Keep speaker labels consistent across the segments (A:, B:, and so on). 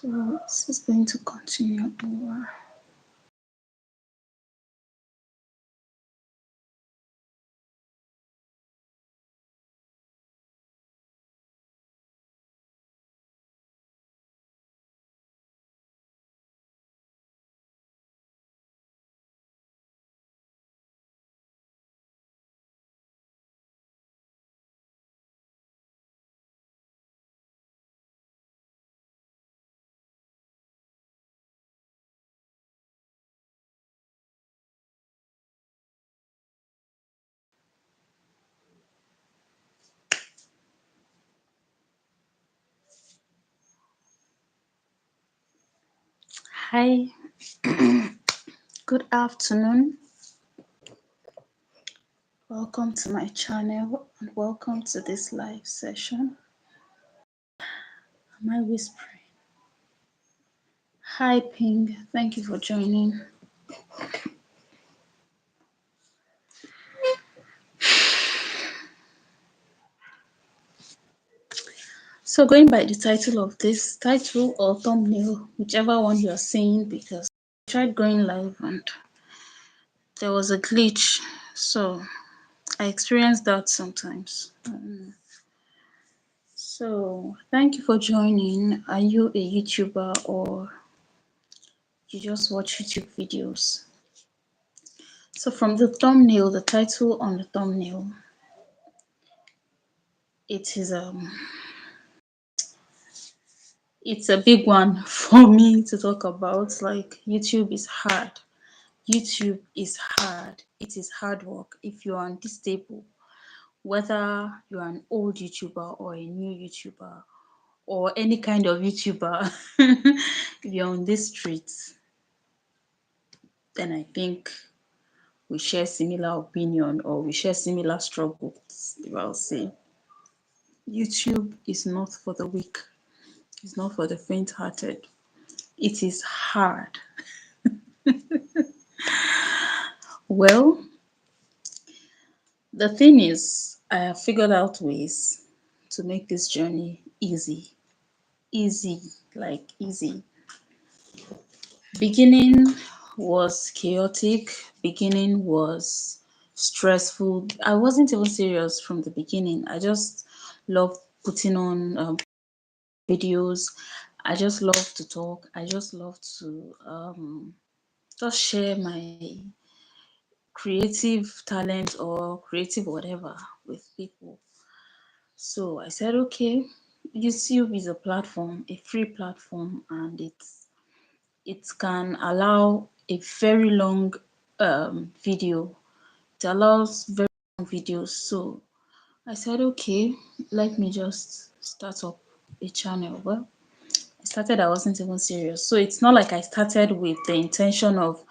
A: So this is going to continue over. Hi, good afternoon. Welcome to my channel and welcome to this live session. Am I whispering? Hi, Ping. Thank you for joining. So, going by the title of this title or thumbnail, whichever one you're seeing, because I tried going live and there was a glitch. So, I experience that sometimes. So, thank you for joining. Are you a YouTuber or you just watch YouTube videos? So from the thumbnail, the title on the thumbnail, it is it's a big one for me to talk about. Like, YouTube is hard. YouTube is hard. It is hard work. If you are on this table, whether you're an old YouTuber or a new YouTuber or any kind of YouTuber, if you're on this street, then I think we share similar opinion or we share similar struggles. If I'll say YouTube is not for the weak. It's not for the faint-hearted. It is hard. Well, the thing is, I have figured out ways to make this journey easy. Easy, like easy. Beginning was chaotic. Beginning was stressful. I wasn't even serious from the beginning. I just loved putting on videos. I just love to talk. I just love to just share my creative talent or creative whatever with people. So I said, okay, YouTube is a platform, a free platform, and it can allow a very long video. It allows very long videos. So I said, okay, let me just start up a channel. Well, I started, I wasn't even serious. So it's not like I started with the intention of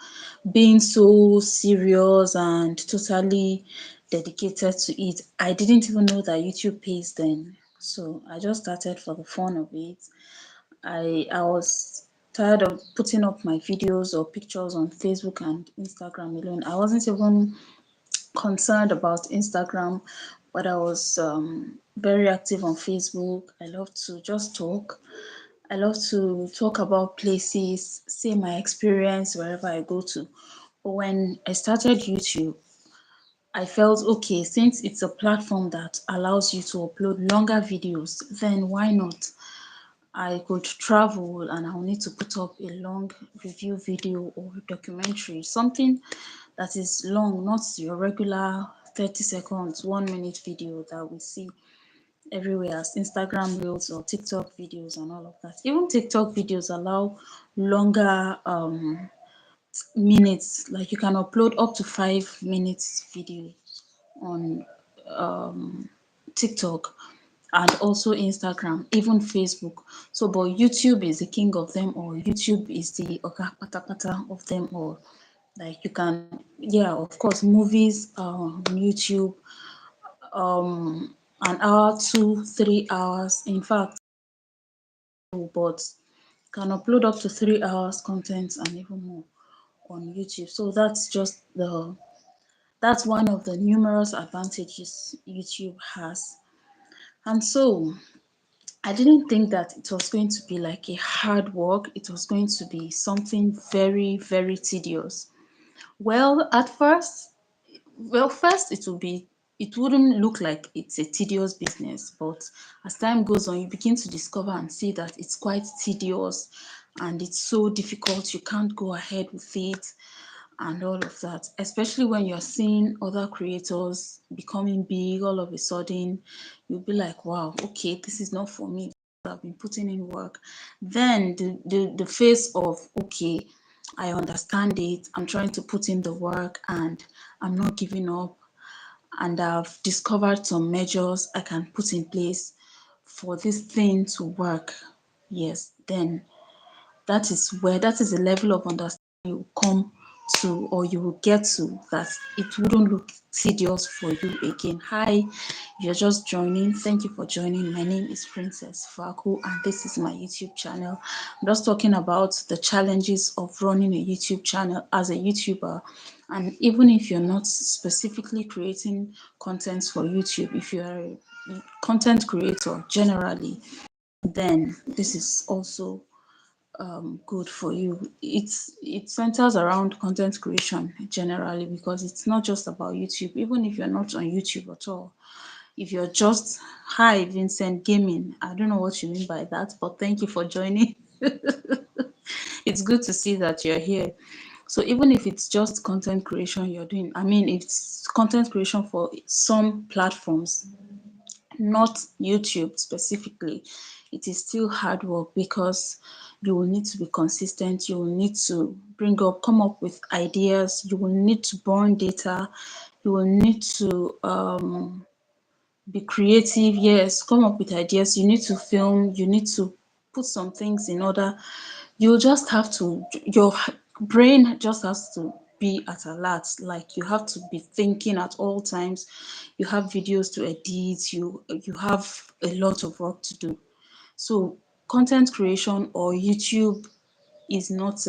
A: being so serious and totally dedicated to it. I didn't even know that YouTube pays then. So I just started for the fun of it. I was tired of putting up my videos or pictures on Facebook and Instagram alone. I wasn't even concerned about Instagram, but I was very active on Facebook. I love to just talk. I love to talk about places, say my experience wherever I go to. But when I started YouTube, I felt okay, since it's a platform that allows you to upload longer videos, then why not? I could travel and I'll need to put up a long review video or documentary, something that is long, not your regular 30 seconds, 1 minute video that we see everywhere as Instagram reels or TikTok videos and all of that. Even TikTok videos allow longer minutes, like you can upload up to 5 minutes video on TikTok and also Instagram, even Facebook. So, but YouTube is the king of them all. YouTube is the oga pata pata of them all. Like you can, yeah, of course, movies on YouTube, an hour, 2, 3 hours. In fact, but can upload up to 3 hours content and even more on YouTube. So that's one of the numerous advantages YouTube has. And so I didn't think that it was going to be like a hard work. It was going to be something very, very tedious. Well, at first, first it wouldn't look like it's a tedious business, but as time goes on, you begin to discover and see that it's quite tedious and it's so difficult. You can't go ahead with it and all of that, especially when you're seeing other creators becoming big all of a sudden. You'll be like, wow, okay, this is not for me. I've been putting in work. Then the phase of, okay, I understand it, I'm trying to put in the work and I'm not giving up, and I've discovered some measures I can put in place for this thing to work. Yes, then that is the level of understanding you come to, or you will get to, that it wouldn't look tedious for you again. Hi, if you're just joining, thank you for joining. My name is Princess Vakuh and this is my YouTube channel. I'm just talking about the challenges of running a YouTube channel as a YouTuber. And even if you're not specifically creating content for YouTube, if you're a content creator generally, then this is also good for you. It centers around content creation generally, because it's not just about YouTube. Even if you're not on YouTube at all, if you're just, hi Vincent Gaming, I don't know what you mean by that, but thank you for joining. It's good to see that you're here. So even if it's just content creation you're doing, I mean, it's content creation for some platforms, not YouTube specifically, it is still hard work, because you will need to be consistent, you will need to come up with ideas, you will need to burn data, you will need to be creative, yes, come up with ideas, you need to film, you need to put some things in order. You just have to, your brain just has to be at alert, like you have to be thinking at all times. You have videos to edit, you have a lot of work to do. So content creation or YouTube is not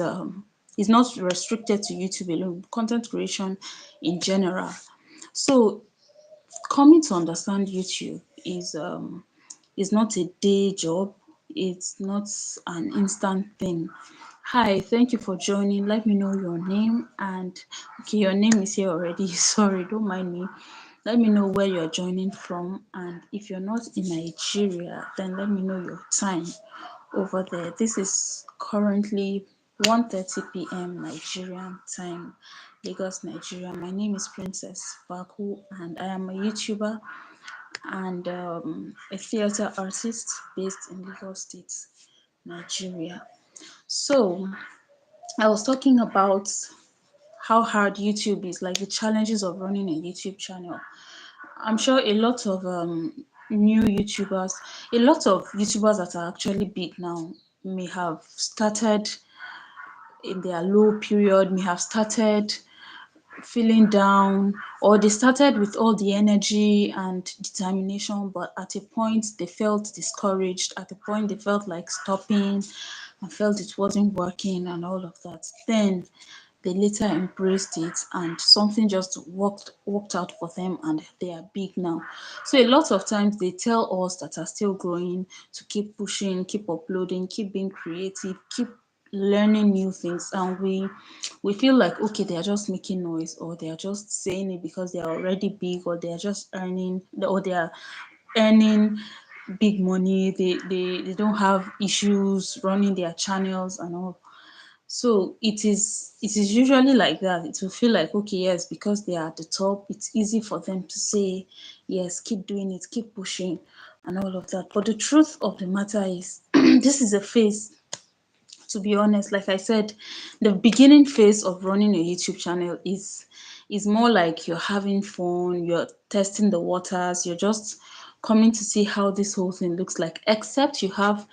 A: restricted to YouTube alone, content creation in general. So coming to understand YouTube is not a day job. It's not an instant thing. Hi, thank you for joining. Let me know your name, and okay, your name is here already. Sorry, don't mind me. Let me know where you're joining from, and if you're not in Nigeria, then let me know your time over there. This is currently 1:30 p.m. Nigerian time, Lagos, Nigeria. My name is Princess Vakuh, and I am a YouTuber and a theater artist based in Lagos State, Nigeria. So I was talking about how hard YouTube is, like the challenges of running a YouTube channel. I'm sure a lot of new YouTubers, a lot of YouTubers that are actually big now may have started in their low period, may have started feeling down, or they started with all the energy and determination, but at a point they felt discouraged, at a point they felt like stopping and felt it wasn't working and all of that. Then they later embraced it and something just worked out for them and they are big now. So a lot of times they tell us that are still growing to keep pushing, keep uploading, keep being creative, keep learning new things, and we feel like, okay, they are just making noise, or they are just saying it because they are already big, or they are just earning, or they are earning big money, they don't have issues running their channels and all. So it is usually like that. It will feel like, okay, yes, because they are at the top, it's easy for them to say, yes, keep doing it, keep pushing and all of that. But the truth of the matter is this is a phase. To be honest, like I said, the beginning phase of running a YouTube channel is more like you're having fun, you're testing the waters, you're just coming to see how this whole thing looks like, except you have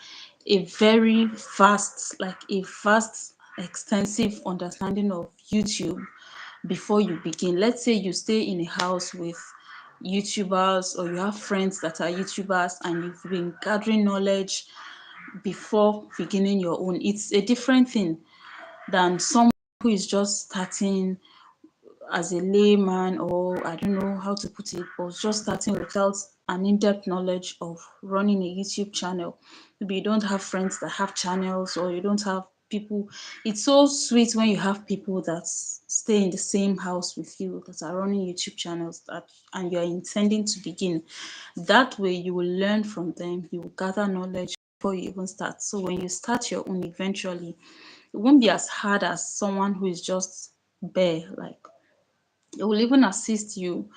A: a very vast, like a vast, extensive understanding of YouTube before you begin. Let's say you stay in a house with YouTubers, or you have friends that are YouTubers and you've been gathering knowledge before beginning your own. It's a different thing than someone who is just starting as a layman, or I don't know how to put it, but just starting without an in-depth knowledge of running a YouTube channel. Maybe you don't have friends that have channels, or you don't have people. It's so sweet when you have people that stay in the same house with you that are running YouTube channels, that and you're intending to begin. That way you will learn from them, you will gather knowledge before you even start. So when you start your own eventually, it won't be as hard as someone who is just bare. Like, it will even assist you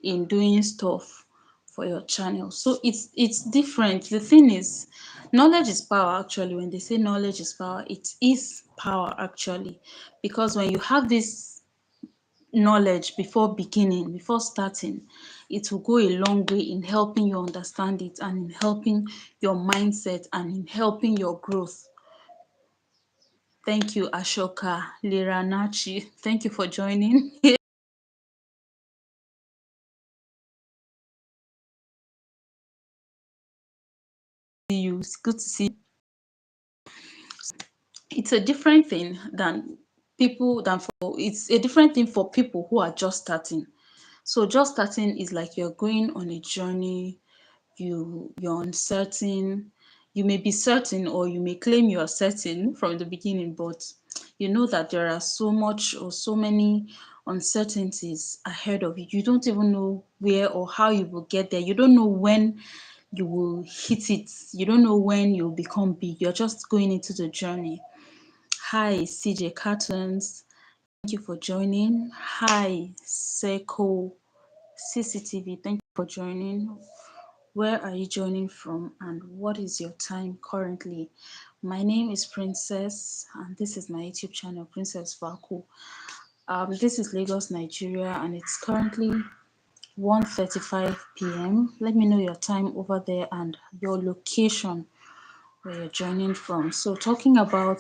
A: in doing stuff for your channel. So it's different. The thing is, knowledge is power. Actually, when they say knowledge is power, it is power actually, because when you have this knowledge before beginning, before starting, it will go a long way in helping you understand it, and in helping your mindset, and in helping your growth. Thank you, Ashoka Liranachi. Thank you for joining. You. It's good to see. It's a different thing than it's a different thing for people who are just starting. So just starting is like you're going on a journey, you're uncertain. You may be certain, or you may claim you are certain from the beginning, but you know that there are so much or so many uncertainties ahead of you. You don't even know where or how you will get there. You don't know when you will hit it. You don't know when you'll become big. You're just going into the journey. Hi, CJ Cartons. Thank you for joining. Hi, Seiko CCTV. Thank you for joining. Where are you joining from, and what is your time currently? My name is Princess, and this is my YouTube channel, Princess Vakuh. This is Lagos, Nigeria, and it's currently 1:35 p.m. Let me know your time over there and your location where you're joining from. So, talking about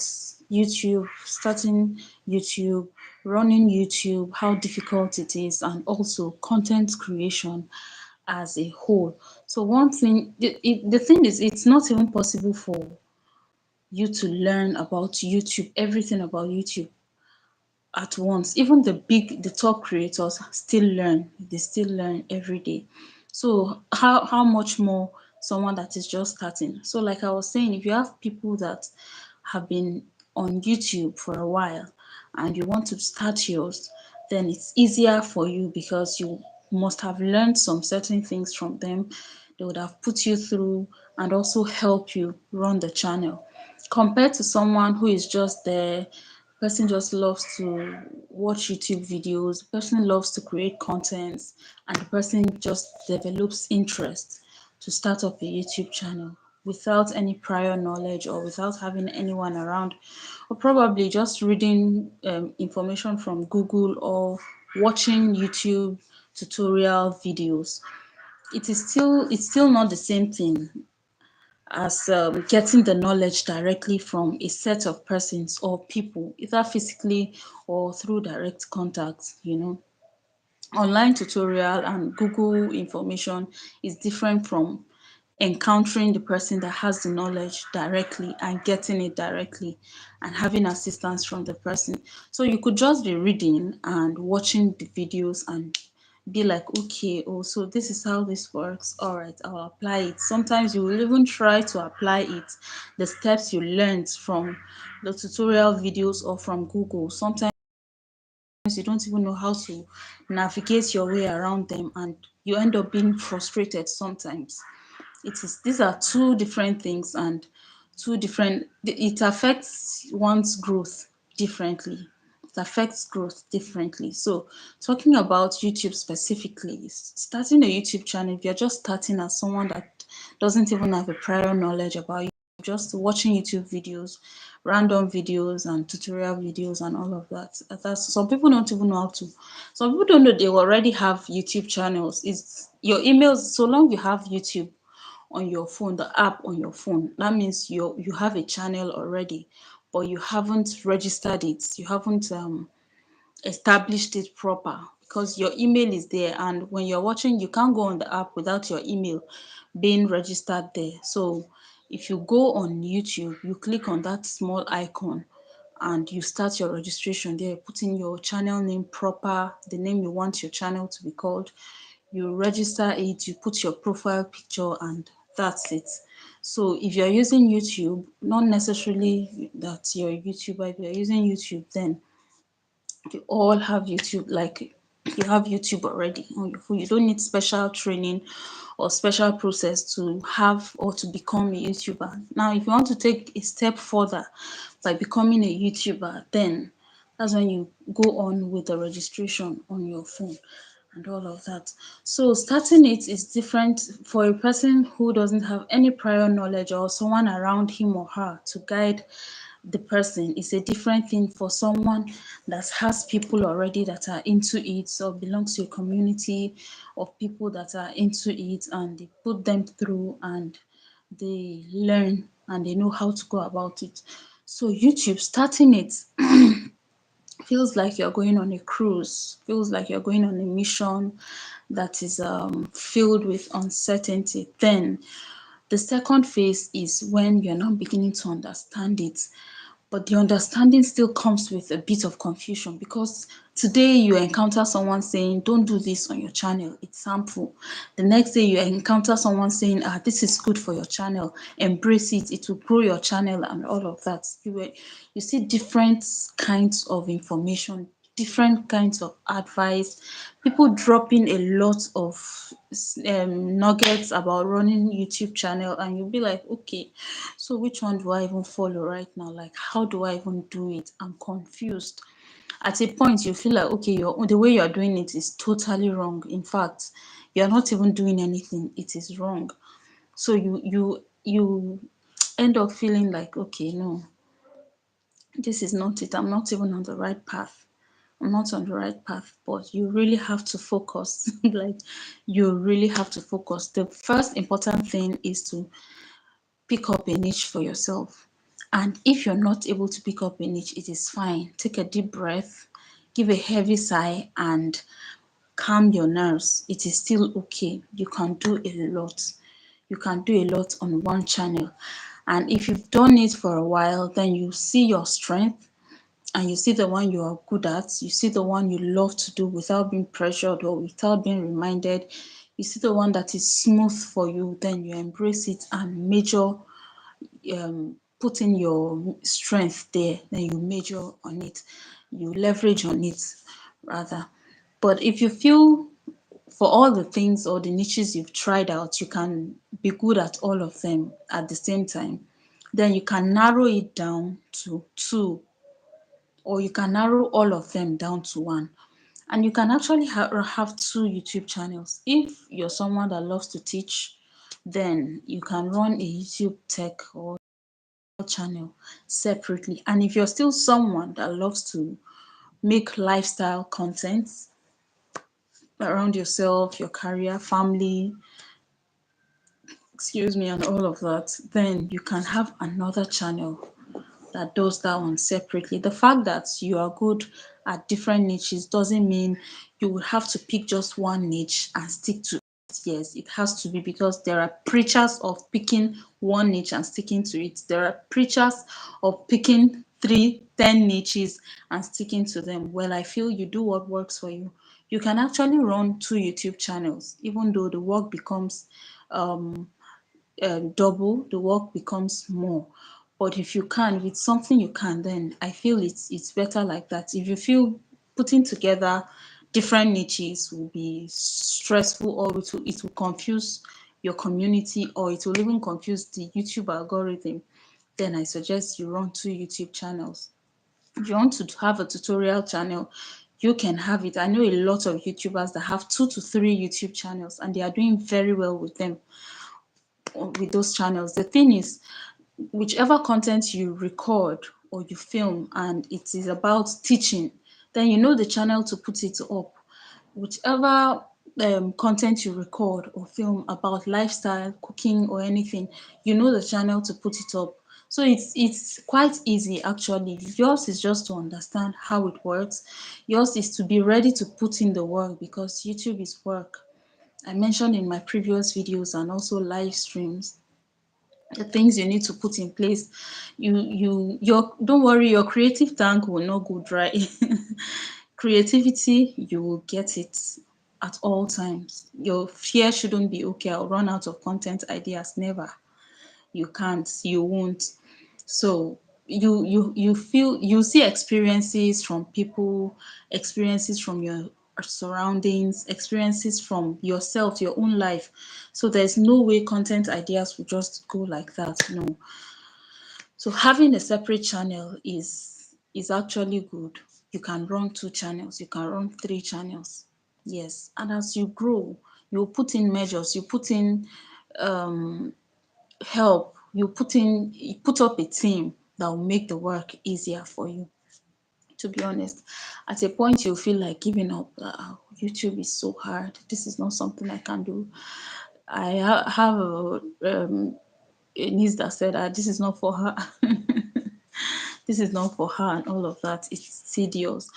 A: YouTube, starting YouTube, running YouTube, how difficult it is, and also content creation as a whole. So, one thing, the thing is, it's not even possible for you to learn about YouTube, everything about YouTube at once. Even the top creators still learn. They still learn every day. So how much more someone that is just starting? So like I was saying, if you have people that have been on YouTube for a while and you want to start yours, then it's easier for you because you must have learned some certain things from them. They would have put you through and also help you run the channel, compared to someone who is just there. Person just loves to watch YouTube videos, the person loves to create content, and the person just develops interest to start up a YouTube channel without any prior knowledge, or without having anyone around, or probably just reading information from Google, or watching YouTube tutorial videos. It's still not the same thing as getting the knowledge directly from a set of persons or people, either physically or through direct contact. Online tutorial and Google information is different from encountering the person that has the knowledge directly and getting it directly and having assistance from the person. So you could just be reading and watching the videos and be like, okay, oh, so this is how this works. All right, I'll apply it. Sometimes you will even try to apply it, the steps you learned from the tutorial videos or from Google. Sometimes you don't even know how to navigate your way around them, and you end up being frustrated sometimes. These are two different things, and it affects one's growth differently. It affects growth differently. So talking about YouTube specifically, starting a YouTube channel, if you're just starting as someone that doesn't even have a prior knowledge about YouTube, just watching YouTube videos, random videos and tutorial videos and all of that. That's Some people don't even know how to. Some people don't know they already have YouTube channels. It's your emails. So long you have YouTube on your phone, the app on your phone, that means you have a channel already, but you haven't registered it. You haven't established it proper, because your email is there, and when you're watching, you can't go on the app without your email being registered there. So if you go on YouTube, you click on that small icon and you start your registration there, put in your channel name proper, the name you want your channel to be called. you register it, you put your profile picture, and that's it. So if you're using YouTube, not necessarily that you're a YouTuber, if you're using YouTube, then you all have YouTube, like you have YouTube already on your phone. You don't need special training or special process to have or to become a YouTuber. Now, if you want to take a step further by becoming a YouTuber, then that's when you go on with the registration on your phone and all of that. So starting it is different for a person who doesn't have any prior knowledge or someone around him or her to guide the person. Is a different thing for someone that has people already that are into it or belongs to a community of people that are into it, and they put them through and they learn and they know how to go about it. So YouTube, starting it feels like you're going on a cruise, feels like you're going on a mission that is filled with uncertainty. Then the second phase is when you're now beginning to understand it, but the understanding still comes with a bit of confusion, because today you encounter someone saying don't do this on your channel, it's harmful. The next day you encounter someone saying this is good for your channel, embrace it, it will grow your channel, and all of that. You see different kinds of information, different kinds of advice, people dropping a lot of nuggets about running YouTube channel, and you'll be like, okay, so which one do I even follow right now? Like, how do I even do it? I'm confused. At a point, you feel like, okay, the way you're doing it is totally wrong. In fact, you're not even doing anything. It is wrong. So you end up feeling like, okay, no, this is not it. I'm not even on the right path. I'm not on the right path. But you really have to focus. Like, you really have to focus. The first important thing is to pick up a niche for yourself. And if you're not able to pick up a niche, it is fine. Take a deep breath, give a heavy sigh, and calm your nerves. It is still okay. You can do a lot. You can do a lot on one channel. And if you've done it for a while, then you see your strength and you see the one you are good at. You see the one you love to do without being pressured or without being reminded. You see the one that is smooth for you, then you embrace it and major, put in your strength there, then you major on it, you leverage on it rather. But if you feel for all the things or the niches you've tried out, you can be good at all of them at the same time, then you can narrow it down to two, or you can narrow all of them down to one. And you can actually have two YouTube channels. If you're someone that loves to teach, then you can run a YouTube tech or channel separately. And if you're still someone that loves to make lifestyle content around yourself, your career, family, excuse me, and all of that, then you can have another channel that does that one separately. The fact that you are good at different niches doesn't mean you will have to pick just one niche and stick to it. Yes, it has to be, because there are preachers of picking one niche and sticking to it. There are preachers of picking 3, 10 niches and sticking to them. Well, I feel you do what works for you. You can actually run 2 YouTube channels, even though the work becomes double, the work becomes more. But if you can, if it's something you can, then I feel it's better like that. If you feel putting together different niches will be stressful, or it will confuse your community, or it will even confuse the YouTube algorithm, then I suggest you run 2 YouTube channels. If you want to have a tutorial channel, you can have it. I know a lot of YouTubers that have 2 to 3 YouTube channels, and they are doing very well with them, with those channels. The thing is, whichever content you record or you film and it is about teaching, then you know the channel to put it up. Whichever content you record or film about lifestyle, cooking, or anything, you know the channel to put it up. So it's quite easy actually. Yours is just to understand how it works. Yours is to be ready to put in the work, because YouTube is work. I mentioned in my previous videos and also live streams the things you need to put in place. Your don't worry, your creative tank will not go dry. Creativity, you will get it. at all times. Your fear shouldn't be, okay, I'll run out of content ideas. Never. You can't, you won't. So you feel, you see experiences from people, experiences from your surroundings, experiences from yourself, your own life. So there's no way content ideas will just go like that. No. So having a separate channel is actually good. You can run 2 channels, you can run 3 channels. Yes. And as you grow, you put in measures, you put in help, you put up a team that will make the work easier for you. To be honest, at a point you feel like giving up. YouTube is so hard, this is not something I can do. I have a niece that said, this is not for her. This is not for her and all of that. It's tedious.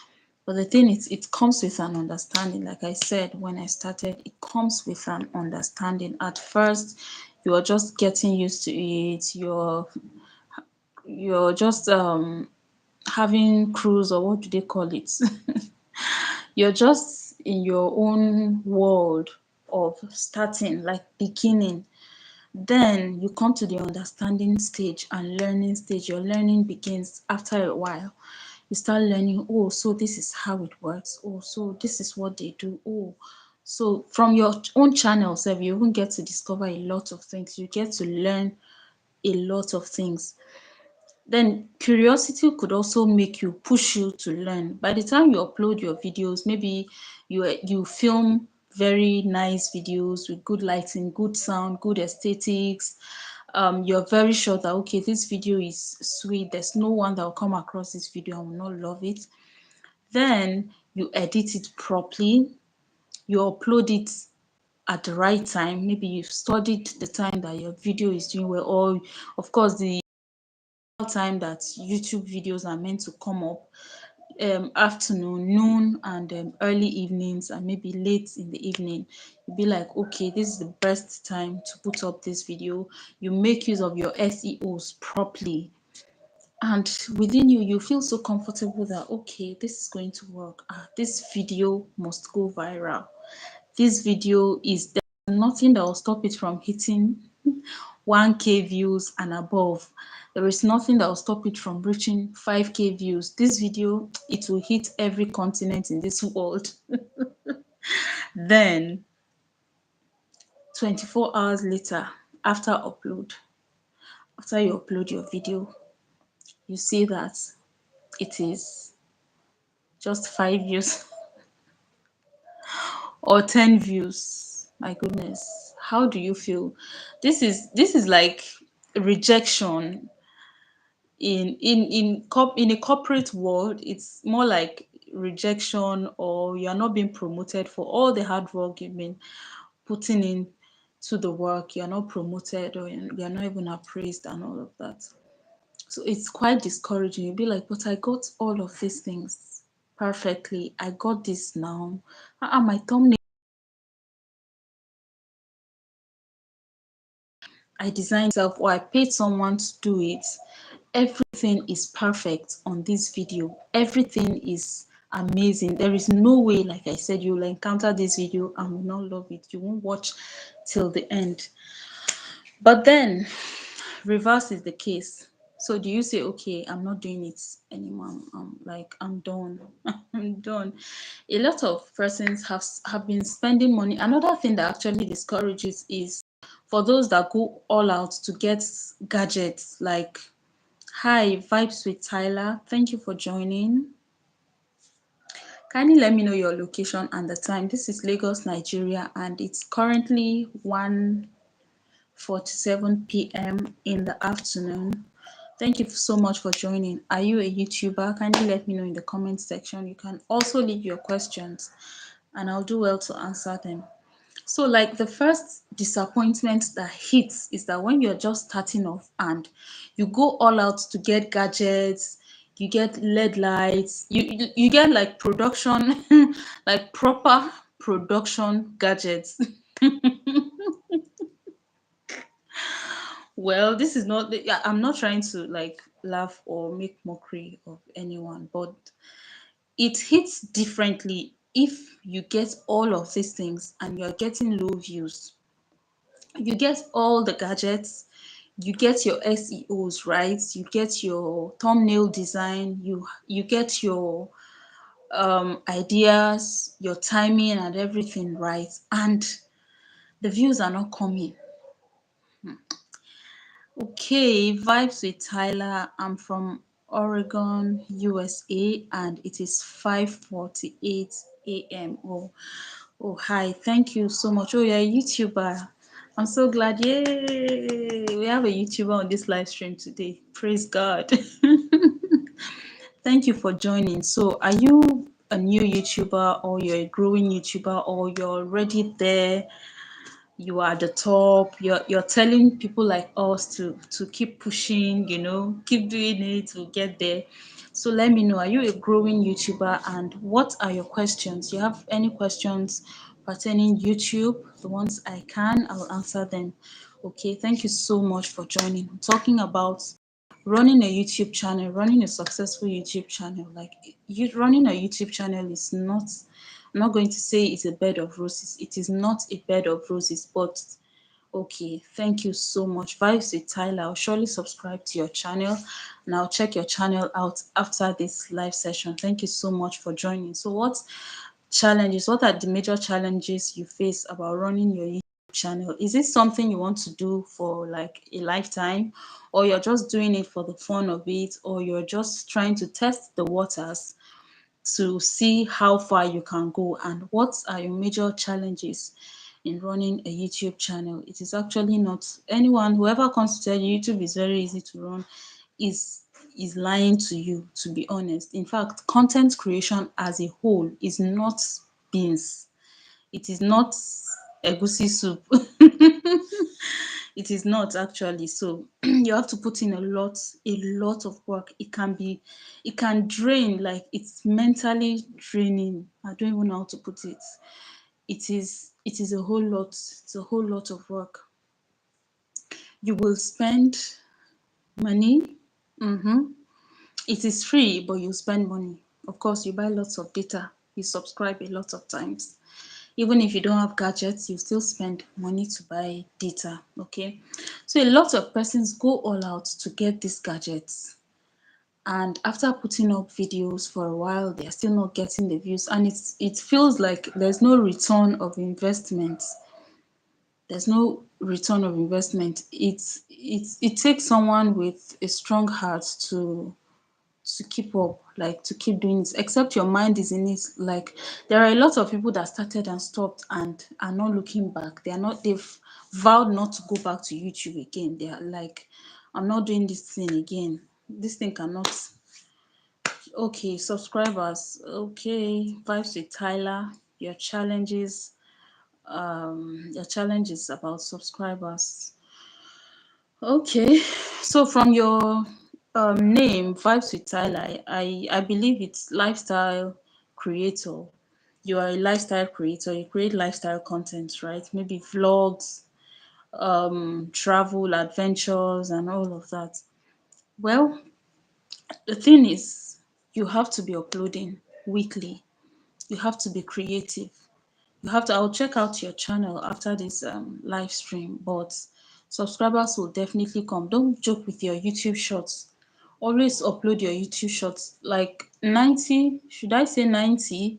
A: But the thing is, it comes with an understanding. Like I said when I started, it comes with an understanding. At first, you're just getting used to it. You're just having cruise, or what do they call it? You're just in your own world of starting, like beginning. Then you come to the understanding stage and learning stage. Your learning begins after a while. You start learning, oh, so this is how it works. Oh, so this is what they do. Oh, so from your own channel, so you even get to discover a lot of things. You get to learn a lot of things. Then curiosity could also make you, push you to learn. By the time you upload your videos, maybe you film very nice videos with good lighting, good sound, good aesthetics. You're very sure that, okay, this video is sweet, there's no one that will come across this video and will not love it. Then you edit it properly, you upload it at the right time. Maybe you've studied the time that your video is doing well, or of course the time that YouTube videos are meant to come up, afternoon, noon, and early evenings, and maybe late in the evening. You'll be like, okay, this is the best time to put up this video. You make use of your SEOs properly, and within you, you feel so comfortable that, okay, this is going to work. This video must go viral. This video is, there's nothing that will stop it from hitting 1K views and above. There is nothing that will stop it from reaching 5K views. This video, it will hit every continent in this world. Then 24 hours later, after upload, after you upload your video, you see that it is just 5 views or 10 views. My goodness, how do you feel? This is like rejection. In a corporate world, it's more like rejection, or you're not being promoted for all the hard work you've been putting in to the work. You're not promoted, or you're not even appraised and all of that. So it's quite discouraging. You'll be like, but I got all of these things perfectly. I got this now. My thumbnail, I designed myself, or I paid someone to do it. Everything is perfect on this video. Everything is amazing. There is no way, like I said, you will encounter this video and will not love it. You won't watch till the end. But then reverse is the case. So do you say, okay, I'm not doing it anymore? Like, I'm done. I'm done. A lot of persons have been spending money. Another thing that actually discourages is for those that go all out to get gadgets. Like, hi, Vibes with Tyler. Thank you for joining. Kindly let me know your location and the time. This is Lagos, Nigeria, and it's currently 1:47 p.m. in the afternoon. Thank you so much for joining. Are you a YouTuber? Kindly let me know in the comment section. You can also leave your questions and I'll do well to answer them. So, like, the first disappointment that hits is that when you're just starting off and you go all out to get gadgets, you get LED lights, you get like production, like proper production gadgets. Well, this is not, I'm not trying to like laugh or make mockery of anyone, but it hits differently if you get all of these things and you're getting low views, you get all the gadgets, you get your SEOs right, you get your thumbnail design, you get your ideas, your timing and everything right, and the views are not coming. Okay, vibes with Tyler. I'm from Oregon, USA, and it is 5:48 a.m. Oh, hi. Thank you so much. Oh, you're a YouTuber. I'm so glad. Yay! We have a YouTuber on this live stream today. Praise God. Thank you for joining. So, are you a new YouTuber, or you're a growing YouTuber, or you're already there? You are at the top, you're telling people like us to keep pushing, keep doing it to get there. So let me know, are you a growing YouTuber, and what are your questions? You have any questions pertaining YouTube? The ones I'll answer them. Okay, thank you so much for joining. I'm talking about running a YouTube channel, running a successful YouTube channel. Like, you running a YouTube channel is not, I'm not going to say it's a bed of roses. It is not a bed of roses, but okay, thank you so much. Vibes with Tyler. I'll surely subscribe to your channel, and I'll check your channel out after this live session. Thank you so much for joining. So what are the major challenges you face about running your YouTube channel? Is it something you want to do for like a lifetime, or you're just doing it for the fun of it, or you're just trying to test the waters to see how far you can go, and what are your major challenges in running a YouTube channel? It is actually not, anyone, whoever comes to tell you YouTube is very easy to run is is lying to you, to be honest. In fact, content creation as a whole is not beans. It is not egusi soup. It is not actually. So you have to put in a lot of work. It can drain, like it's mentally draining. I don't even know how to put it. It is a whole lot. It's a whole lot of work. You will spend money. Mm-hmm. It is free, but you spend money. Of course, you buy lots of data. You subscribe a lot of times. Even if you don't have gadgets, you still spend money to buy data. Okay, so a lot of persons go all out to get these gadgets, and after putting up videos for a while, they're still not getting the views, and it feels like there's no return of investment. There's no return of investment. It takes someone with a strong heart to keep up, like to keep doing it, except your mind is in it. Like, there are a lot of people that started and stopped and are not looking back. They've vowed not to go back to YouTube again. They are like, I'm not doing this thing again. This thing cannot. Okay, subscribers. Okay, vibes with Tyler. Your challenges. Your challenges about subscribers. Okay, so from your name, Vibes with Tyler, I believe it's lifestyle creator. You are a lifestyle creator. You create lifestyle content, right? Maybe vlogs, travel, adventures, and all of that. Well, the thing is, you have to be uploading weekly. You have to be creative. I'll check out your channel after this live stream, but subscribers will definitely come. Don't joke with your YouTube shorts. Always upload your YouTube shorts. Like 90, should I say 90?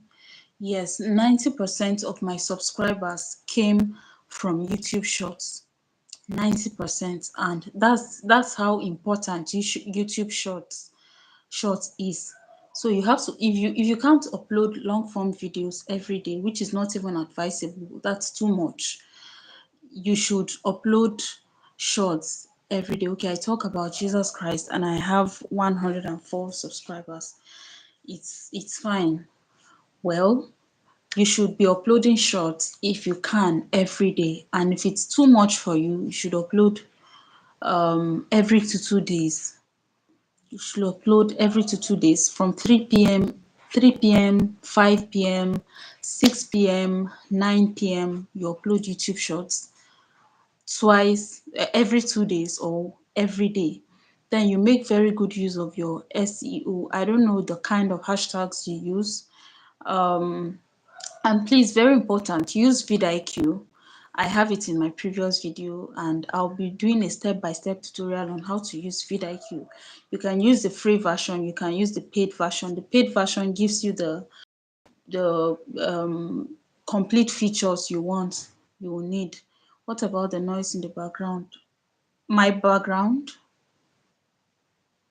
A: Yes, 90% of my subscribers came from YouTube shorts. 90%. And that's how important YouTube shorts is. So you have to, if you can't upload long form videos every day, which is not even advisable, that's too much. You should upload shorts every day. Okay, I talk about Jesus Christ and I have 104 subscribers. It's fine. Well, you should be uploading shorts if you can every day, and if it's too much for you, you should upload every 2 days. You should upload every 2 days from 3 p.m., 3 p.m., 5 p.m., 6 p.m., 9 p.m. You upload YouTube shorts twice, every 2 days or every day. Then you make very good use of your SEO. I don't know the kind of hashtags you use. And please, very important, use vidIQ. I have it in my previous video, and I'll be doing a step-by-step tutorial on how to use vidIQ. You can use the free version, you can use the paid version. The paid version gives you the complete features you want, you will need. What about the noise in the background? My background?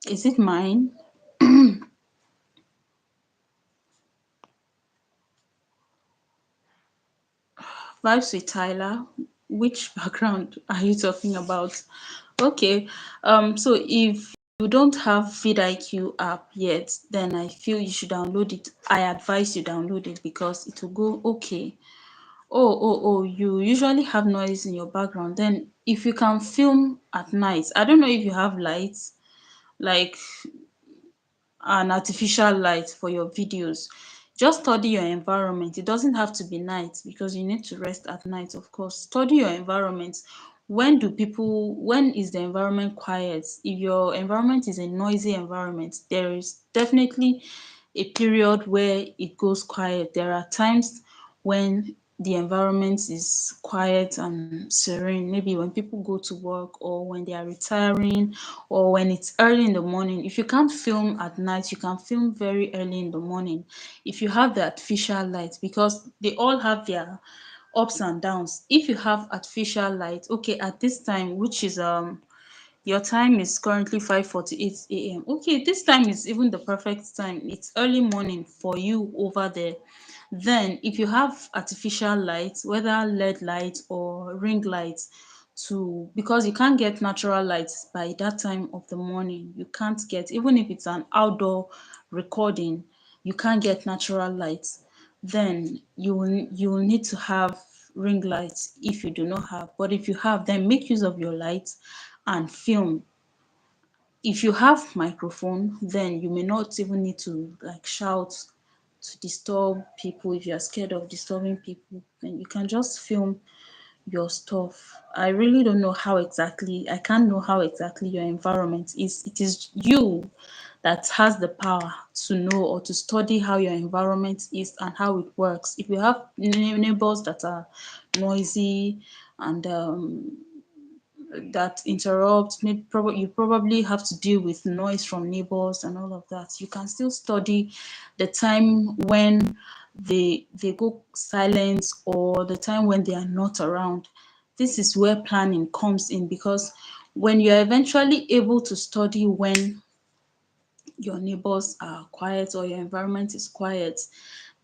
A: Is it mine? Vibes with Tyler. Which background are you talking about? Okay, so if you don't have vidIQ app yet, then I feel you should download it. I advise you download it because it will go okay. Oh, you usually have noise in your background. Then if you can film at night, I don't know if you have lights, like an artificial light for your videos. Just study your environment. It doesn't have to be night because you need to rest at night, of course. Study your environment. When is the environment quiet? If your environment is a noisy environment, there is definitely a period where it goes quiet. There are times when the environment is quiet and serene, maybe when people go to work or when they are retiring or when it's early in the morning. If you can't film at night, you can film very early in the morning if you have the artificial light, because they all have their ups and downs. If you have artificial light, okay, at this time, which is your time is currently 5:48 a.m. Okay, this time is even the perfect time. It's early morning for you over there. Then, if you have artificial lights, whether LED light or ring lights, because you can't get natural lights by that time of the morning. You can't get, even if it's an outdoor recording, you can't get natural lights. Then you will need to have ring lights if you do not have. But if you have, then make use of your lights and film. If you have microphone, then you may not even need to like shout to disturb people. If you are scared of disturbing people, then you can just film your stuff. I really don't know how exactly, I can't know how exactly your environment is. It is you that has the power to know or to study how your environment is and how it works. If you have neighbors that are noisy and that interrupt, maybe you probably have to deal with noise from neighbors and all of that. You can still study the time when they go silent or the time when they are not around. This is where planning comes in, because when you're eventually able to study when your neighbors are quiet or your environment is quiet,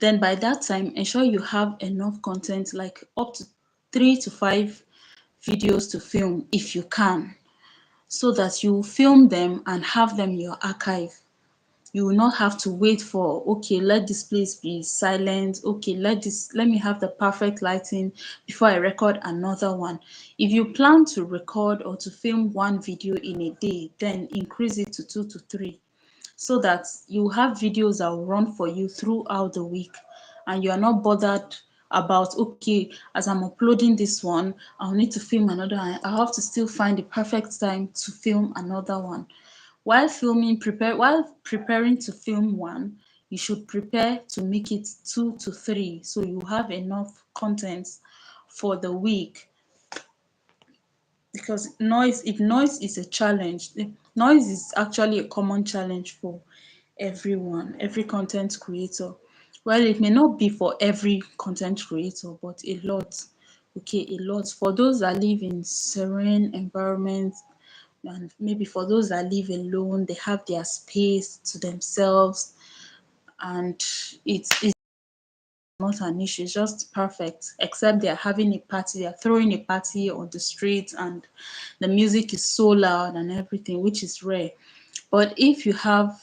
A: then by that time ensure you have enough content, like up to 3 to 5 videos to film if you can, so that you film them and have them in your archive. You will not have to wait for, okay, let this place be silent, okay, let me have the perfect lighting before I record another one. If you plan to record or to film one video in a day, then increase it to 2 to 3, so that you have videos that will run for you throughout the week and you are not bothered about, okay, as I'm uploading this one, I'll need to film another one. I have to still find the perfect time to film another one. While preparing to film one, you should prepare to make it 2 to 3, so you have enough content for the week. Because if noise is a challenge, noise is actually a common challenge for everyone, every content creator. Well, it may not be for every content creator, but a lot. Okay, a lot. For those that live in serene environments, and maybe for those that live alone, they have their space to themselves, and it's not an issue. It's just perfect, except they're having a party, they're throwing a party on the street, and the music is so loud and everything, which is rare. But if you have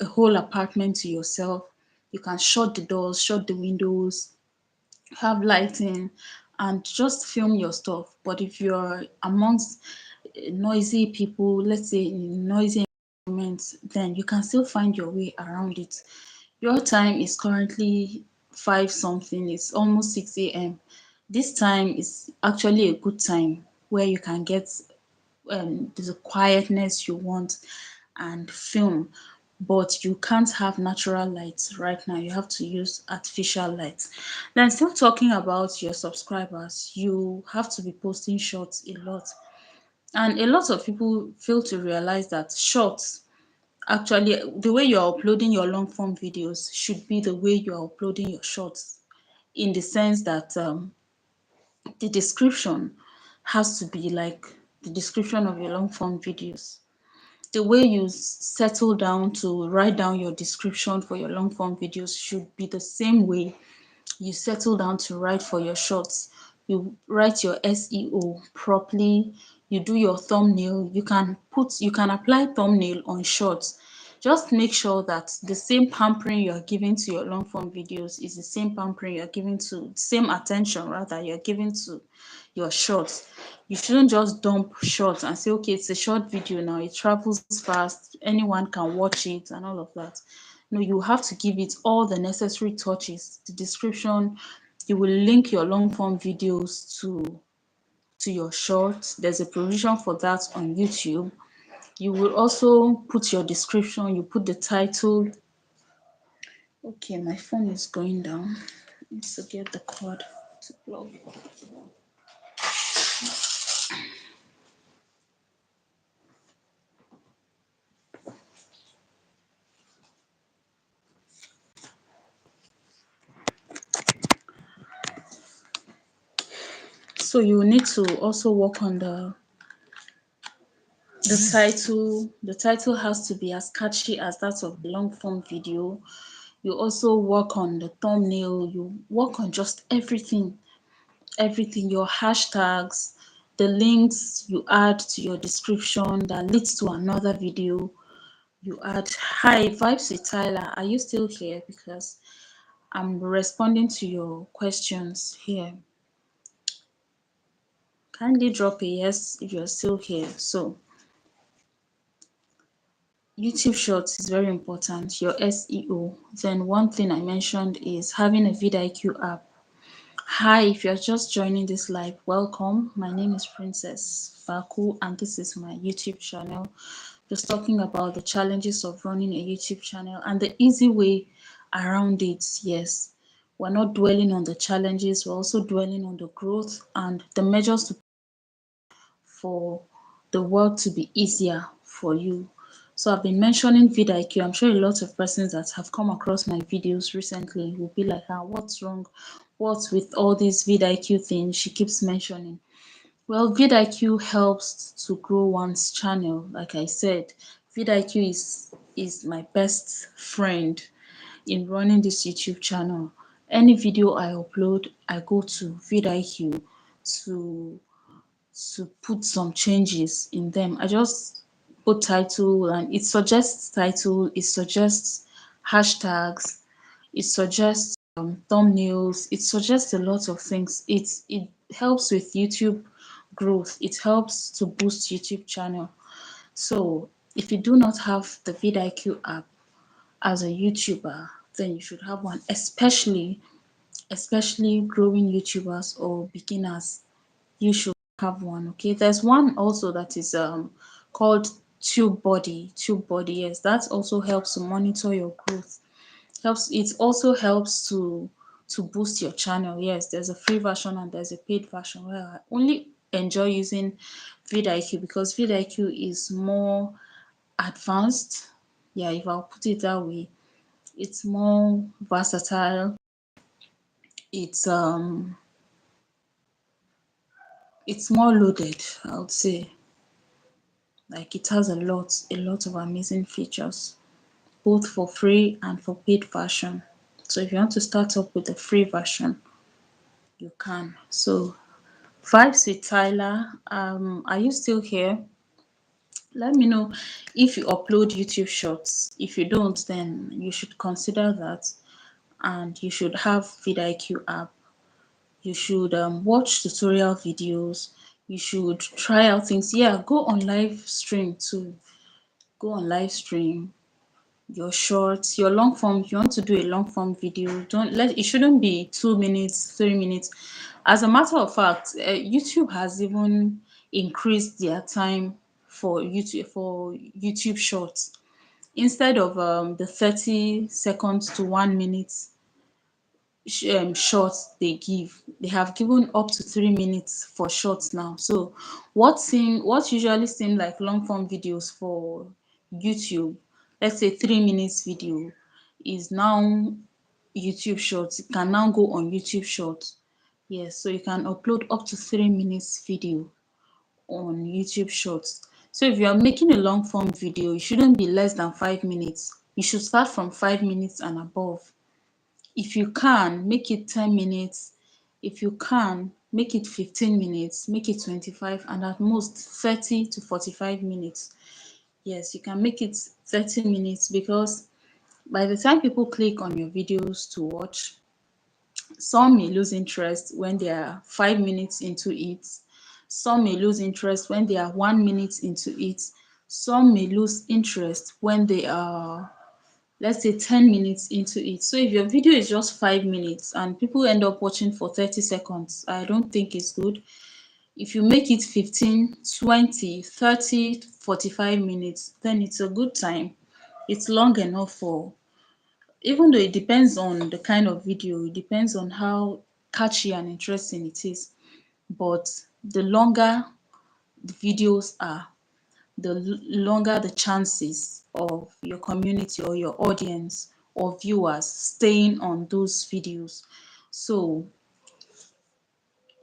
A: a whole apartment to yourself, you can shut the doors, shut the windows, have lighting, and just film your stuff. But if you're amongst noisy people, let's say in noisy environments, then you can still find your way around it. Your time is currently 5 something, it's almost 6 a.m. This time is actually a good time where you can get the quietness you want and film. but you can't have natural lights right now. You have to use artificial lights. Then still talking about your subscribers, you have to be posting shorts a lot. And a lot of people fail to realize that shorts, actually, the way you're uploading your long form videos should be the way you're uploading your shorts, in the sense that the description has to be like the description of your long form videos. The way you settle down to write down your description for your long form videos should be the same way you settle down to write for your shorts. You write your SEO properly, you do your thumbnail, you can apply thumbnail on shorts. Just make sure that the same pampering you're giving to your long form videos is the same pampering you're giving to, same attention rather you're giving to your shorts. You shouldn't just dump shorts and say, okay, it's a short video now, it travels fast, anyone can watch it and all of that. No, you have to give it all the necessary touches. The description, you will link your long form videos to your shorts. There's a provision for that on YouTube. You will also put your description, you put the title. Okay, my phone is going down. Need to get the cord to plug. So you need to also work on the title. The title has to be as catchy as that of the long form video. You also work on the thumbnail, you work on just everything, your hashtags, the links you add to your description that leads to another video. You add, hi, Vibes with Tyler, are you still here? Because I'm responding to your questions here. Kindly drop a yes if you're still here. So YouTube Shorts is very important, your SEO. Then one thing I mentioned is having a vidIQ app. Hi, if you're just joining this live, welcome. My name is Princess Vakuh, and this is my YouTube channel. Just talking about the challenges of running a YouTube channel and the easy way around it. Yes, we're not dwelling on the challenges, we're also dwelling on the growth and the measures for the work to be easier for you. So I've been mentioning vidIQ. I'm sure a lot of persons that have come across my videos recently will be like, ah, what's wrong? What's with all these vidIQ things she keeps mentioning? Well, vidIQ helps to grow one's channel. Like I said, vidIQ is my best friend in running this YouTube channel. Any video I upload, I go to vidIQ to put some changes in them. I just put title and it suggests title, it suggests hashtags, it suggests thumbnails, it suggests a lot of things. It helps with YouTube growth. It helps to boost YouTube channel. So if you do not have the vidIQ app as a YouTuber, then you should have one, especially growing YouTubers or beginners. You should have one. Okay, there's one also that is called TubeBuddy. Yes, that also helps to monitor your growth. It also helps to boost your channel. Yes, there's a free version and there's a paid version. Well, I only enjoy using vidIQ because vidIQ is more advanced. Yeah, if I'll put it that way, it's more versatile. It's it's more loaded, I would say. Like it has a lot of amazing features, both for free and for paid version. So if you want to start up with the free version, you can. So Vibes with Tyler, are you still here? Let me know if you upload YouTube shorts. If you don't, then you should consider that, and you should have vidIQ app. You should watch tutorial videos. You should try out things. Yeah, go on live stream too. Go on live stream your shorts, your long form. If you want to do a long form video, don't let it shouldn't be 2 minutes, 3 minutes. As a matter of fact, YouTube has even increased their time for YouTube shorts. instead of the 30 seconds to 1 minute shorts they give, they have given up to 3 minutes for shorts now. So what usually seem like long form videos for YouTube, let's say 3 minutes video, is now YouTube shorts. It can now go on YouTube shorts. Yes, so you can upload up to 3 minutes video on YouTube shorts. So if you are making a long form video, it shouldn't be less than 5 minutes. You should start from 5 minutes and above. If you can, make it 10 minutes. If you can, make it 15 minutes, make it 25, and at most 30 to 45 minutes. Yes, you can make it 30 minutes because by the time people click on your videos to watch, some may lose interest when they are 5 minutes into it. Some may lose interest when they are 1 minute into it. Some may lose interest when they are, let's say, 10 minutes into it. So if your video is just 5 minutes and people end up watching for 30 seconds, I don't think it's good. If you make it 15, 20, 30, 45 minutes, then it's a good time. It's long enough for, even though it depends on the kind of video, it depends on how catchy and interesting it is. But the longer the videos are, the longer the chances of your community or your audience or viewers staying on those videos. So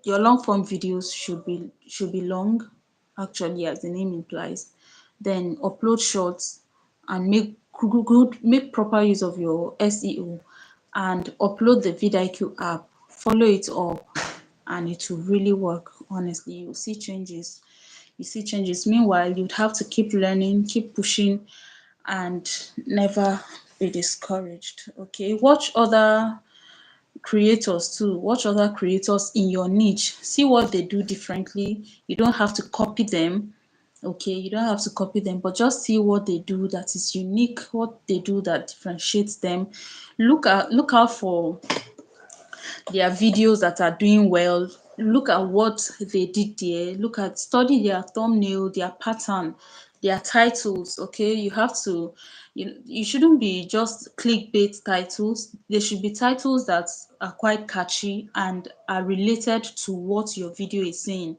A: your long form videos should be long, actually, as the name implies. Then upload shorts and make proper use of your SEO, and upload the vidIQ app, follow it up, and it will really work. Honestly, you'll see changes. You see changes. Meanwhile, you'd have to keep learning, keep pushing, and never be discouraged. Okay, watch other creators too. Watch other creators in your niche. See what they do differently. You don't have to copy them. Okay, you don't have to copy them, but just see what they do that is unique, what they do that differentiates them. Look out for their videos that are doing well. Look at what they did there. Study their thumbnail, their pattern, their titles. Okay, you have to, you shouldn't be just clickbait titles. There should be titles that are quite catchy and are related to what your video is saying.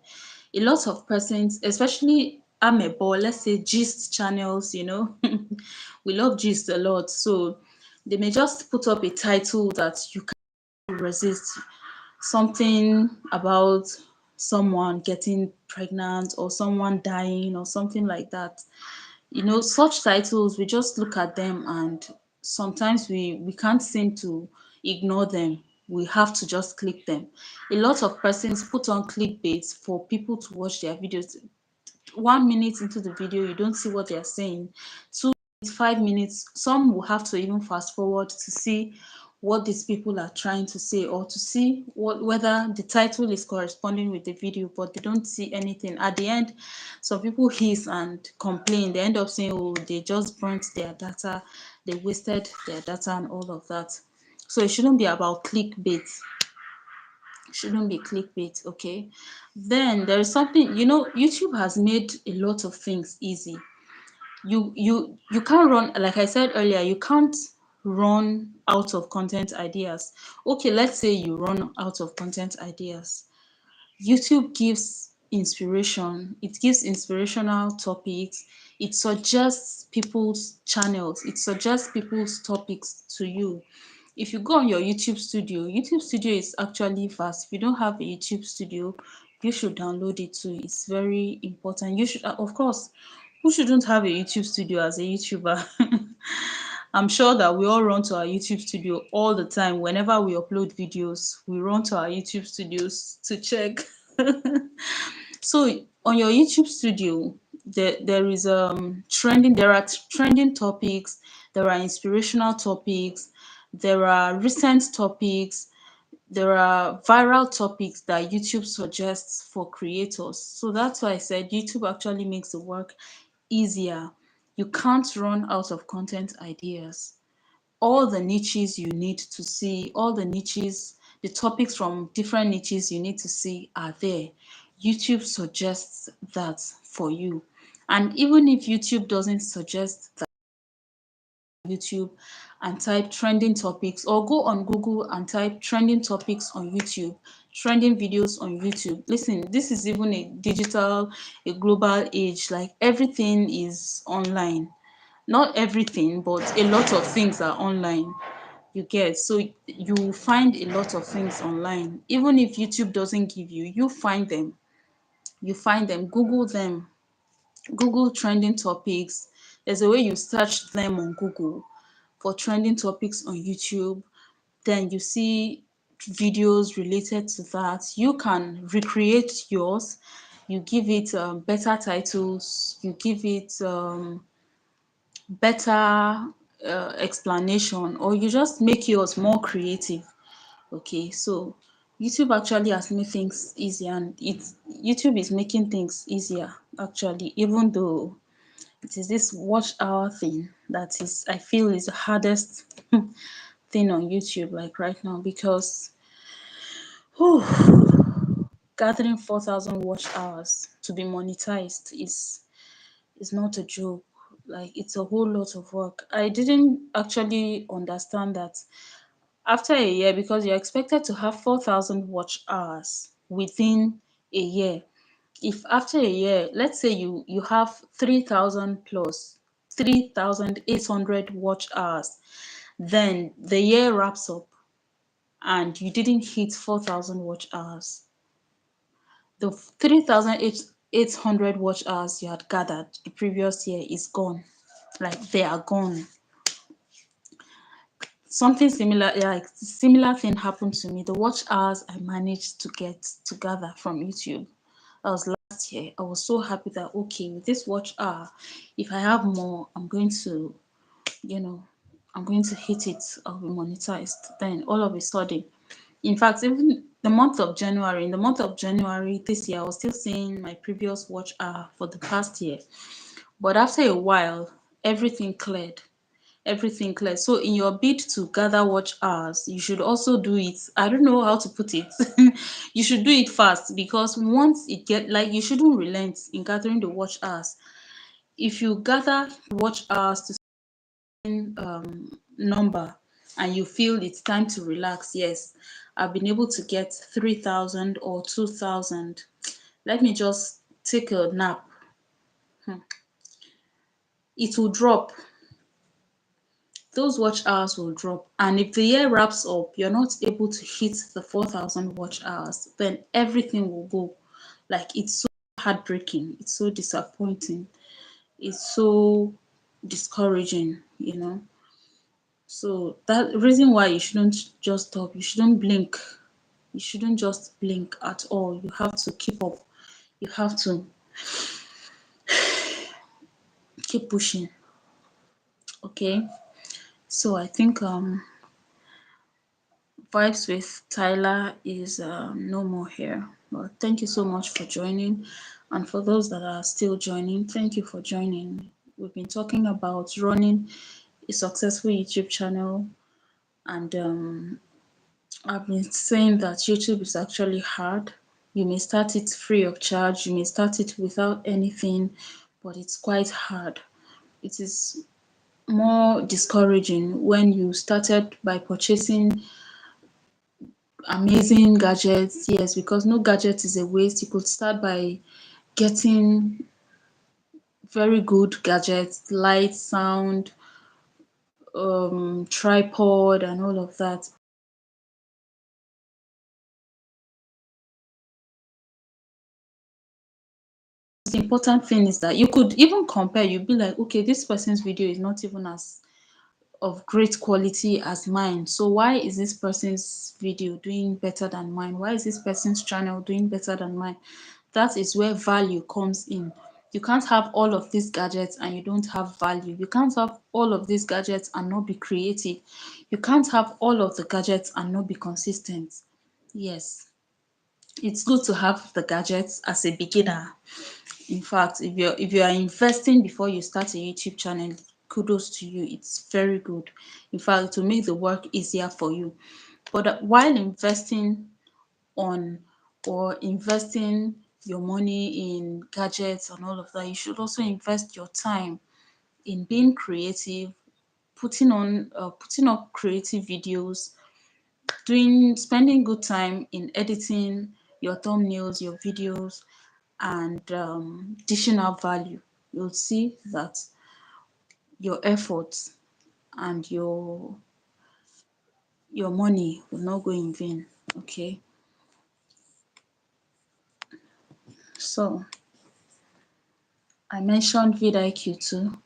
A: A lot of persons, especially amebo, let's say gist channels, we love gist a lot. So they may just put up a title that you can't resist, something about someone getting pregnant or someone dying or something like that. Such titles, we just look at them and sometimes we can't seem to ignore them. We have to just click them. A lot of persons put on clickbait for people to watch their videos. 1 minute into the video, you don't see what they're saying. 2 minutes, 5 minutes, some will have to even fast forward to see what these people are trying to say, or to see whether the title is corresponding with the video, but they don't see anything. At the end, some people hiss and complain. They end up saying, oh, they just burnt their data, they wasted their data and all of that. So it shouldn't be about clickbait. Shouldn't be clickbait. Okay, then there is something, YouTube has made a lot of things easy. You can't run, like I said earlier, you can't run out of content ideas. Okay, let's say you run out of content ideas. YouTube gives inspiration. It gives inspirational topics. It suggests people's channels. It suggests people's topics to you. If you go on your YouTube Studio is actually fast. If you don't have a YouTube Studio, you should download it too. It's very important. You should, of course, who shouldn't have a YouTube Studio as a YouTuber? I'm sure that we all run to our YouTube Studio all the time. Whenever we upload videos, we run to our YouTube Studios to check. So on your YouTube Studio, there are trending topics, there are inspirational topics, there are recent topics, there are viral topics that YouTube suggests for creators. So that's why I said YouTube actually makes the work easier. You can't run out of content ideas. All the niches you need to see, all the niches, the topics from different niches you need to see are there. YouTube suggests that for you. And even if YouTube doesn't suggest that, YouTube and type trending topics, or go on Google and type trending topics on YouTube, trending videos on YouTube. Listen, this is even a global age. Like everything is online. Not everything, but a lot of things are online. You get, so you find a lot of things online. Even if YouTube doesn't give you, you find them. Google them. Google trending topics. There's a way you search them on Google for trending topics on YouTube. Then you see videos related to that. You can recreate yours. You give it better titles. You give it better explanation, or you just make yours more creative. Okay, so YouTube actually has made things easier, and YouTube is making things easier actually, even though it is this watch hour thing that is, I feel, is the hardest thing on YouTube like right now, because whew, gathering 4,000 watch hours to be monetized is not a joke. Like, it's a whole lot of work. I didn't actually understand that after a year, because you're expected to have 4,000 watch hours within a year. If after a year, let's say you have 3,000 plus 3,800 watch hours, then the year wraps up and you didn't hit 4,000 watch hours. The 3,800 watch hours you had gathered the previous year is gone. Like, they are gone. Something similar, like similar thing happened to me. The watch hours I managed to get together from YouTube, that was last year. I was so happy that, okay, with this watch hour, if I have more, I'm going to, you know, I'm going to hit it. I'll be monetized. Then all of a sudden, in fact, even in the month of January this year, I was still seeing my previous watch hour for the past year. But after a while, everything cleared. Everything clear. So in your bid to gather watch hours, you should also do it. I don't know how to put it. You should do it fast, because once it get, like, you shouldn't relent in gathering the watch hours. If you gather watch hours to number and you feel it's time to relax, yes, I've been able to get 3,000 or 2,000. Let me just take a nap. It will drop. Those watch hours will drop. And if the year wraps up, you're not able to hit the 4,000 watch hours, then everything will go. Like, it's so heartbreaking. It's so disappointing. It's so discouraging. So that reason why you shouldn't just stop. You shouldn't blink. You shouldn't just blink at all. You have to keep up. You have to keep pushing. Okay. So I think Vibes with Tyler is no more here. Well, thank you so much for joining. And for those that are still joining, thank you for joining. We've been talking about running a successful YouTube channel. And I've been saying that YouTube is actually hard. You may start it free of charge. You may start it without anything, but it's quite hard. It is more discouraging when you started by purchasing amazing gadgets. Yes, because no gadget is a waste. You could start by getting very good gadgets, light, sound, tripod, and all of that. The important thing is that you could even compare. You'd be like, okay, this person's video is not even as of great quality as mine. So why is this person's video doing better than mine? Why is this person's channel doing better than mine? That is where value comes in. You can't have all of these gadgets and you don't have value. You can't have all of these gadgets and not be creative. You can't have all of the gadgets and not be consistent. Yes, it's good to have the gadgets as a beginner. In fact, if you are investing before you start a YouTube channel, kudos to you. It's very good. In fact, to make the work easier for you. But while investing on or investing your money in gadgets and all of that, you should also invest your time in being creative, putting up creative videos, spending good time in editing your thumbnails, your videos, and dishing out value, you'll see that your efforts and your money will not go in vain. Okay, so I mentioned vidIQ too.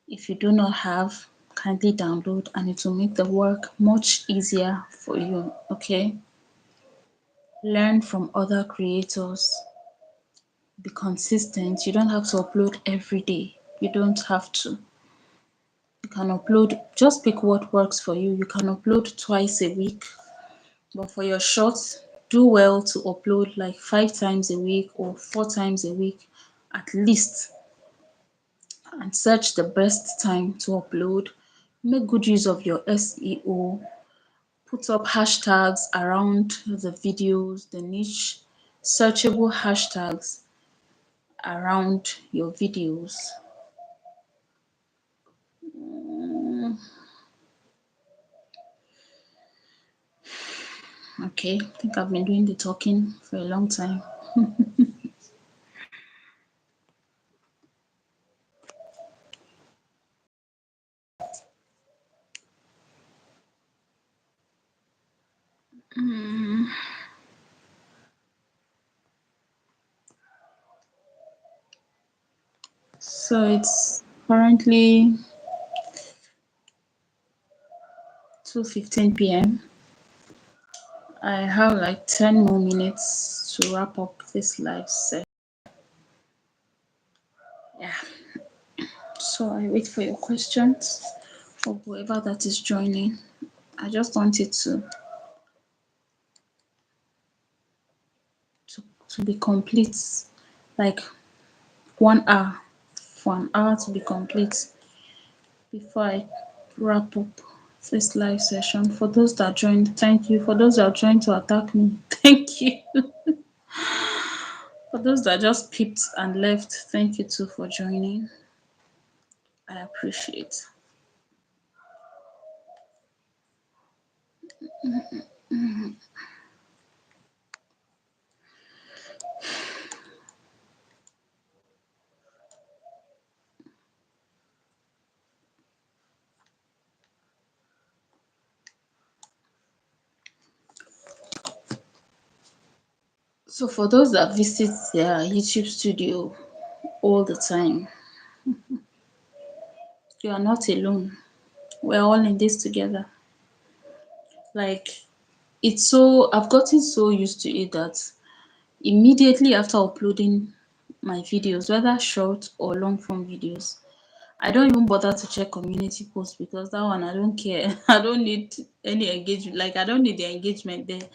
A: If you do not have, kindly download, and it will make the work much easier for you. Okay, learn from other creators, be consistent. You don't have to upload every day. You don't have to. You can upload, just pick what works for you. You can upload twice a week, but for your shorts, do well to upload like 5 times a week or 4 times a week at least, and search the best time to upload. Make good use of your SEO. Put up hashtags around the videos, the niche searchable hashtags around your videos. Okay, I think I've been doing the talking for a long time. So it's currently 2:15 p.m. I have like 10 more minutes to wrap up this live set. Yeah. So I wait for your questions for whoever that is joining. I just wanted to be complete, like 1 hour, for an hour to be complete before I wrap up this live session. For those that joined, thank you. For those that are trying to attack me, thank you. For those that just peeped and left, thank you too for joining. I appreciate. So for those that visit their YouTube studio all the time, you are not alone. We're all in this together. Like, it's so, I've gotten so used to it that immediately after uploading my videos, whether short or long form videos, I don't even bother to check community posts, because that one I don't care. I don't need any engagement. Like, I don't need the engagement there.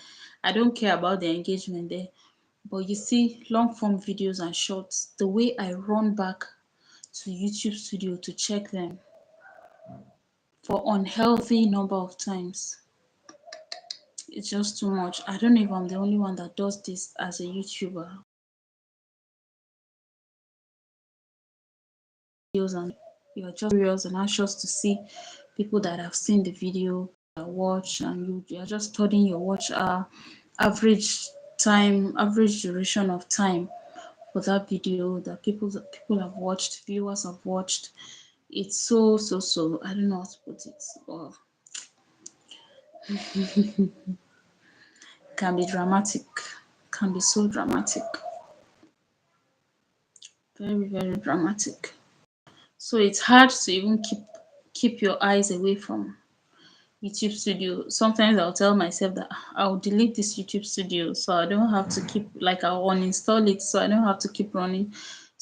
A: I don't care about the engagement there. But you see, long form videos and shorts, the way I run back to YouTube Studio to check them for unhealthy number of times, it's just too much. I don't know if I'm the only one that does this as a YouTuber. Videos, and you're just curious and anxious to see people that have seen the video, watch, and you're just studying your watch hour, average time, average duration of time for that video that people have watched, viewers have watched. It's so, I don't know how to put it. Or can be dramatic, can be so dramatic, very dramatic. So it's hard to even keep your eyes away from YouTube Studio. Sometimes I'll tell myself that I'll delete this YouTube Studio so I don't have to keep, like, I'll uninstall it so I don't have to keep running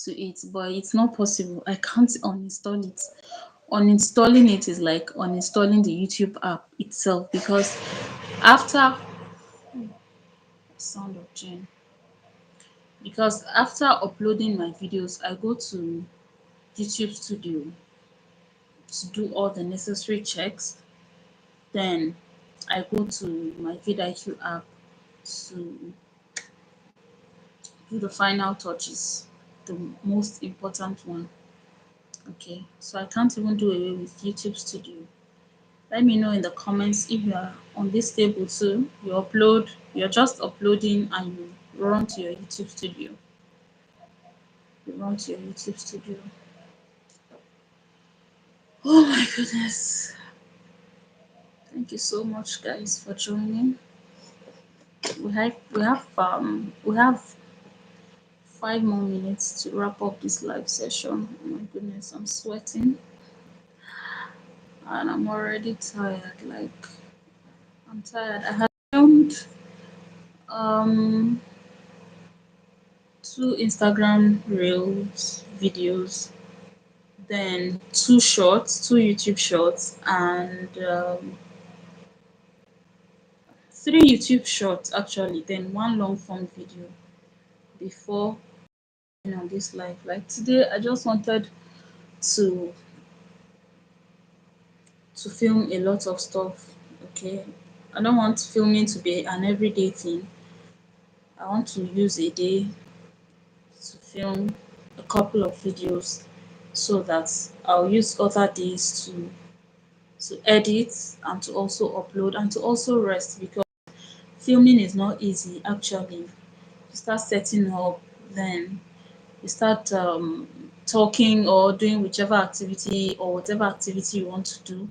A: to it. But it's not possible. I can't uninstall it. Uninstalling it is like uninstalling the YouTube app itself, because after sound of Jane, because after uploading my videos, I go to YouTube Studio to do all the necessary checks. Then I go to my vidIQ app to do the final touches, the most important one, Okay, so I can't even do away with YouTube Studio. Let me know in the comments if you are on this table too. You're just uploading and you run to your YouTube Studio. You run to your YouTube Studio. Oh my goodness. Thank you so much guys for joining. We have 5 more minutes to wrap up this live session. Oh my goodness, I'm sweating and I'm already tired. Like I'm tired. I had filmed um 2 Instagram Reels videos, then 2 YouTube shorts, and 3 YouTube shorts actually, then one long form video before on this live. Like today, I just wanted to film a lot of stuff. Okay, I don't want filming to be an everyday thing. I want to use a day to film a couple of videos so that I'll use other days to edit and to also upload and to also rest, because filming is not easy actually. You start setting up, then you start talking or doing whichever activity or whatever activity you want to do.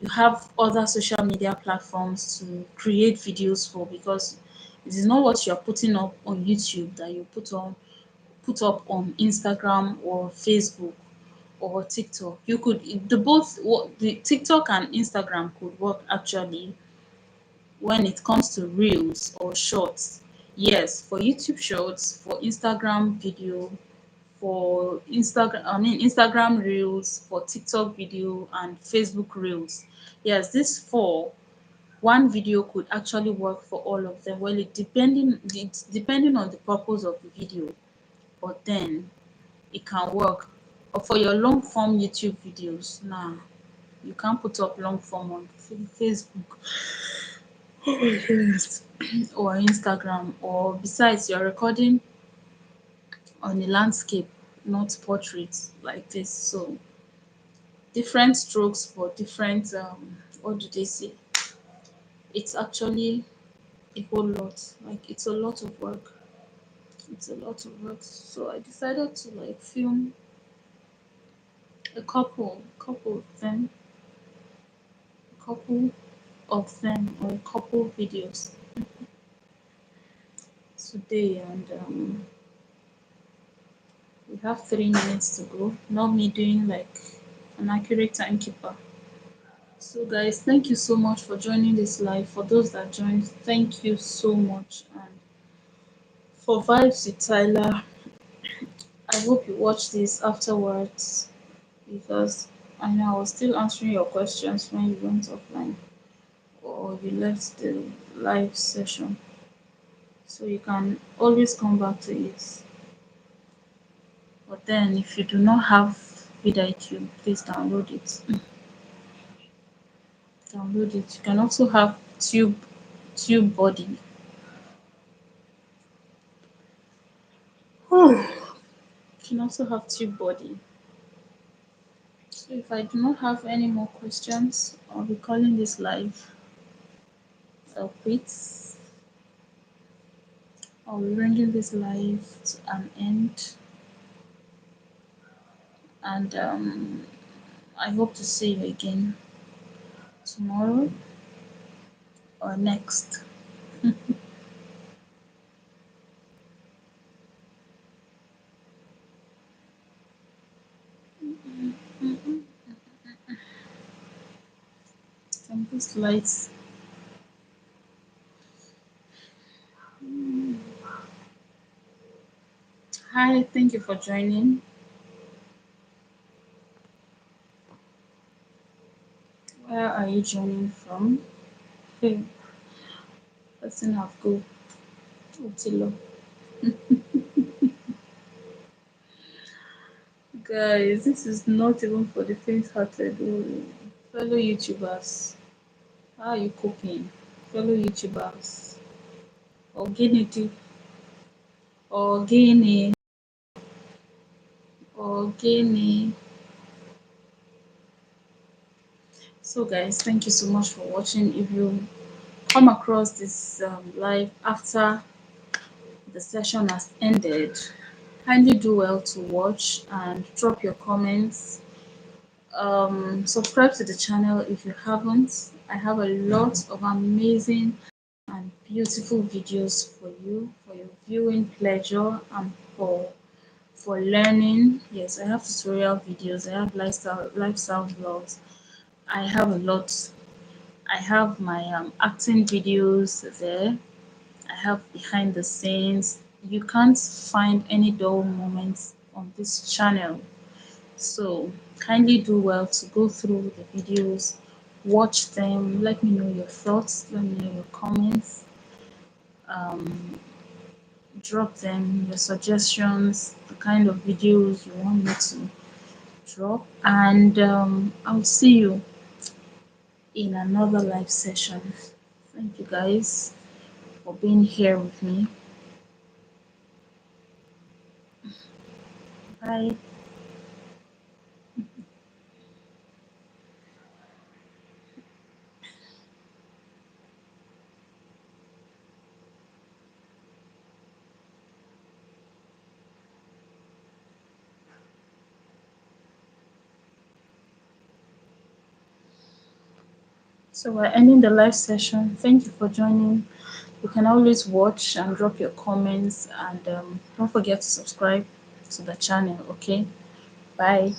A: You have other social media platforms to create videos for, because it is not what you're putting up on YouTube that you put up on Instagram or Facebook or TikTok. You could the both the TikTok and Instagram could work actually when it comes to reels or shorts. Yes, for YouTube shorts, for Instagram video, for Instagram reels, for TikTok video and Facebook reels. Yes, these four, one video could actually work for all of them. Well, it's depending on the purpose of the video, but then it can work. But for your long form YouTube videos, nah, you can't put up long form on Facebook or Instagram, or besides you're recording on a landscape, not portraits like this. So different strokes for different what do they say? It's actually a whole lot. Like it's a lot of work. It's a lot of work. So I decided to like film a couple of them, a couple or a couple videos today, and we have 3 minutes to go. Not me doing like an accurate timekeeper. So guys, thank you so much for joining this live. For those that joined, thank you so much. And for Vibes with Tyler, I hope you watch this afterwards, because I know I was still answering your questions when you went offline or you left the live session. So you can always come back to it. But then if you do not have vidIQ, please download it. Download it. You can also have TubeBuddy. You can also have TubeBuddy. So if I do not have any more questions, I'll be calling this live quits. I'll be bringing this live to an end, and I hope to see you again tomorrow or next. And these lights. Hi, thank you for joining. Where are you joining from? Hey, person have go. Otilo. Guys, this is not even for the faint-hearted. Fellow YouTubers, how are you coping? Fellow YouTubers, Organity, Organi, Organi. So guys, thank you so much for watching. If you come across this live after the session has ended, kindly do well to watch and drop your comments. Subscribe to the channel if you haven't. I have a lot of amazing and beautiful videos for your viewing pleasure and for learning. Yes, I have tutorial videos, I have lifestyle vlogs. I have a lot. I have my acting videos there. I have behind the scenes. You can't find any dull moments on this channel. So kindly do well to go through the videos, watch them, let me know your thoughts, let me know your comments, um, drop them, your suggestions, the kind of videos you want me to drop, and I'll see you in another live session. Thank you guys for being here with me. Bye. So we're ending the live session. Thank you for joining. You can always watch and drop your comments, and don't forget to subscribe to the channel. Okay, bye.